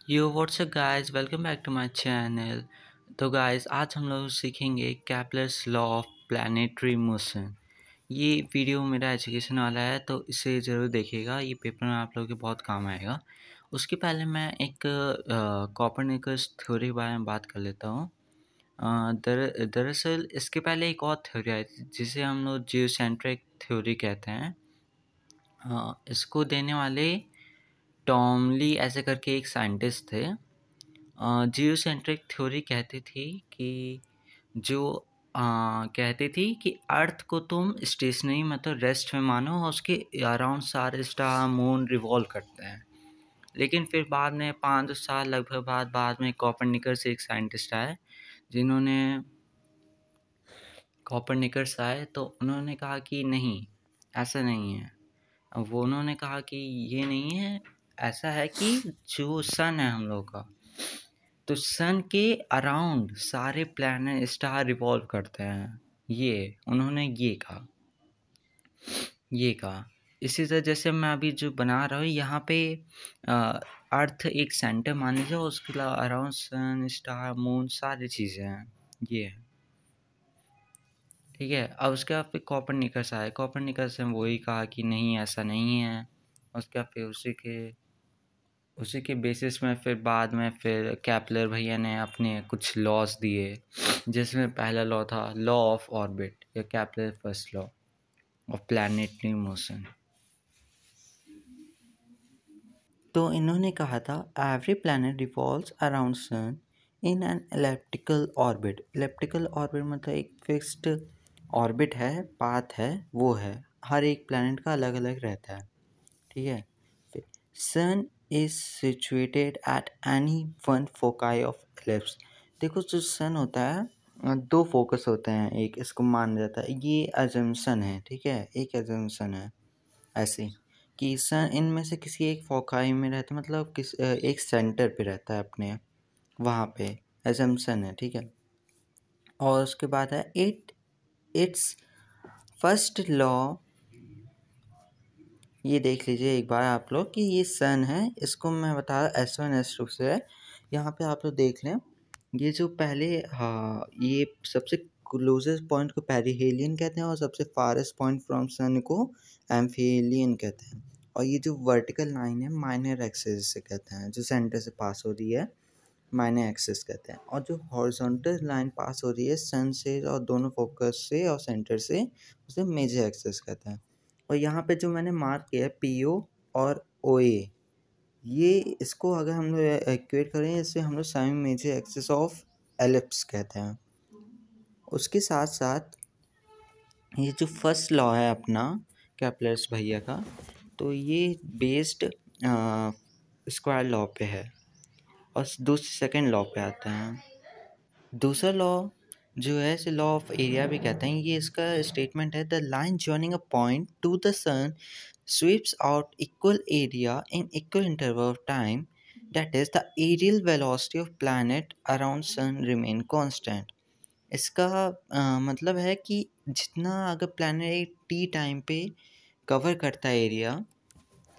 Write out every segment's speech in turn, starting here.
Yo whatsup guys, welcome back to my channel. तो guys, आज हम लोग सीखेंगे Kepler's law of planetary motion. ये वीडियो मेरा एजुकेशन वाला है, तो इसे ज़रूर देखिएगा। ये पेपर में आप लोगों के बहुत काम आएगा। उसके पहले मैं एक कोपरनिकस थ्योरी के बारे में बात कर लेता हूँ। दरअसल इसके पहले एक और थ्योरी आई थी जिसे हम लोग जियोसेंट्रिक थ्योरी कहते हैं। इसको देने वाले टॉमली ऐसे करके एक साइंटिस्ट थे। जियोसेंट्रिक थ्योरी कहती थी कि जो कहती थी कि अर्थ को तुम स्टेशनरी मतलब रेस्ट में मानो और उसके अराउंड सारे स्टार मून रिवॉल्व करते हैं। लेकिन फिर बाद में 5 साल लगभग बाद में कोपरनिकस एक साइंटिस्ट आए, जिन्होंने कोपरनिकस आए तो उन्होंने कहा कि नहीं, ऐसा नहीं है। वो उन्होंने कहा कि ये नहीं है, ऐसा है कि जो सन है हम लोग का, तो सन के अराउंड सारे प्लैनेट स्टार रिवॉल्व करते हैं। ये उन्होंने ये कहा। इसी तरह जैसे मैं अभी जो बना रहा हूँ यहाँ पे अर्थ एक सेंटर मान लीजिए, उसके अलावा अराउंड सन स्टार मून सारी चीज़ें हैं। ये ठीक है। अब उसके बाद फिर कोपरनिकस आए। कोपरनिकस ने वही कहा कि नहीं, ऐसा नहीं है। उसके बाद फिर उसी के बेसिस में फिर बाद में फिर कैपलर भैया ने अपने कुछ लॉज दिए, जिसमें पहला लॉ था लॉ ऑफ ऑर्बिट या Kepler first law of planetary motion. तो इन्होंने कहा था every planet revolves around sun in an elliptical orbit. Elliptical orbit मतलब एक फिक्स्ड ऑर्बिट है, पाथ है, वो है। हर एक प्लैनेट का अलग अलग रहता है, ठीक है। Sun is situated at any one foci of ellipse. देखो, जो सन होता है, दो फोकस होते हैं, एक इसको माना जाता है, ये अजम्पशन है, ठीक है, एक अजम्पशन है ऐसे कि सन इनमें से किसी एक फोकाई में रहता है, मतलब एक सेंटर पे रहता है अपने, वहाँ पे अजम्पशन है, ठीक है। और उसके बाद है इट्स फर्स्ट लॉ। ये देख लीजिए एक बार आप लोग कि ये सन है, इसको मैं बता रहा S1 S2 से है। यहाँ पे आप लोग देख लें, ये जो पहले, हाँ, ये सबसे क्लोजेस्ट पॉइंट को पेरिहेलियन कहते हैं और सबसे फारेस्ट पॉइंट फ्रॉम सन को एम्फिलियन कहते हैं। और ये जो वर्टिकल लाइन है माइनर एक्सिस से कहते हैं, जो सेंटर से पास हो रही है माइनर एक्सिस कहते हैं। और जो हॉरिजॉन्टल लाइन पास हो रही है सन से और दोनों फोकस से और सेंटर से, उसे मेजर एक्सिस कहते हैं। और यहाँ पे जो मैंने मार्क किया है PO और OA, ये इसको अगर हम लोग इक्वेट करें, इससे हम लोग semi major axis of ellipse कहते हैं। उसके साथ साथ ये जो फर्स्ट लॉ है अपना कैपलर्स भैया का, तो ये बेस्ड स्क्वायर लॉ पे है और दूसरे सेकंड लॉ पे आते हैं। दूसरा लॉ जो है इसे लॉ ऑफ एरिया भी कहते हैं। ये इसका स्टेटमेंट है, the line joining a point to the sun sweeps out equal area in equal interval of time, that is the aerial velocity of planet around sun remain constant। इसका मतलब है कि जितना अगर प्लैनेट टी टाइम पे cover करता है area,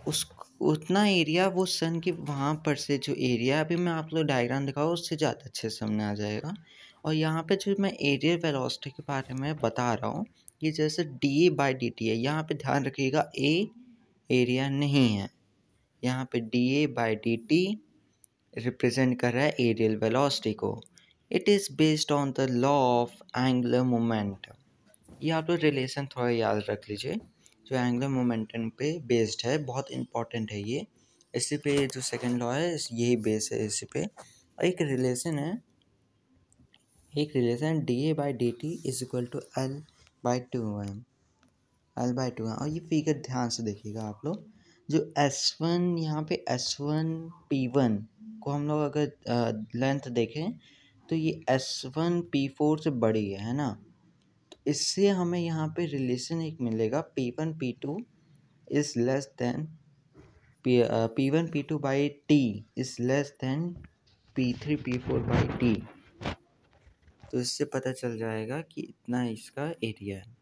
उस उतना एरिया वो सन के वहाँ पर से जो एरिया, अभी मैं आप लोग डायग्राम दिखाऊँ उससे ज़्यादा अच्छे से समझ आ जाएगा। और यहाँ पे जो मैं एरियल वेलोसिटी के बारे में बता रहा हूँ, ये जैसे dA/dt है। यहाँ पे ध्यान रखिएगा, A एरिया नहीं है, यहाँ पे dA/dt रिप्रेजेंट कर रहा है एरियल वेलोसिटी को। It is based on the law of angular momentum. ये आप लोग रिलेशन थोड़ा याद रख लीजिए, जो एंगुलर मोमेंटम पे बेस्ड है, बहुत इंपॉर्टेंट है ये। इसी पे जो सेकंड लॉ है यही बेस है इसी पे। एक relation dA/dt is equal to L/2m। L/2 है। और ये फिगर ध्यान से देखिएगा आप लोग, जो S1 यहाँ पे S1P1 को हम लोग अगर लेंथ देखें तो ये S1P4 से बड़ी है ना। तो इससे हमें यहाँ पे रिलेशन एक मिलेगा, P1P2 is less than P1P2/T is less than P3P4/T। तो इससे पता चल जाएगा कि इतना इसका एरिया है।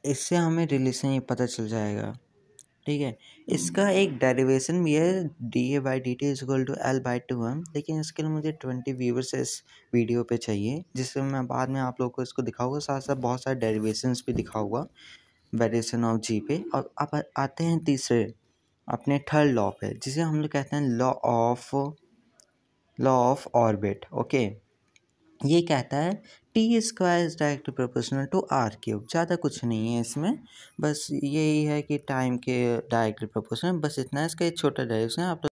इससे हमें रिलेशन ये पता चल जाएगा। ठीक है। इसका एक डेरिवेशन भी है da/dt = L/2m, लेकिन इसके लिए मुझे 20 व्यूवर्स इस वीडियो पे चाहिए, जिससे मैं बाद में आप लोगों को इसको दिखाऊंगा, साथ साथ बहुत सारे डेरिवेशंस भी दिखाऊंगा वेरिएशन ऑफ जी पे। और अब आते हैं तीसरे अपने थर्ड लॉ पे, जिसे हम लोग कहते हैं लॉ ऑफ ऑर्बिट। ओके, ये कहता है T square is directly proportional to R cube. ज़्यादा कुछ नहीं है इसमें, बस यही है कि टाइम के डायरेक्टली प्रोपोर्शनल, बस इतना है। इसका एक छोटा डेरिवेशन आप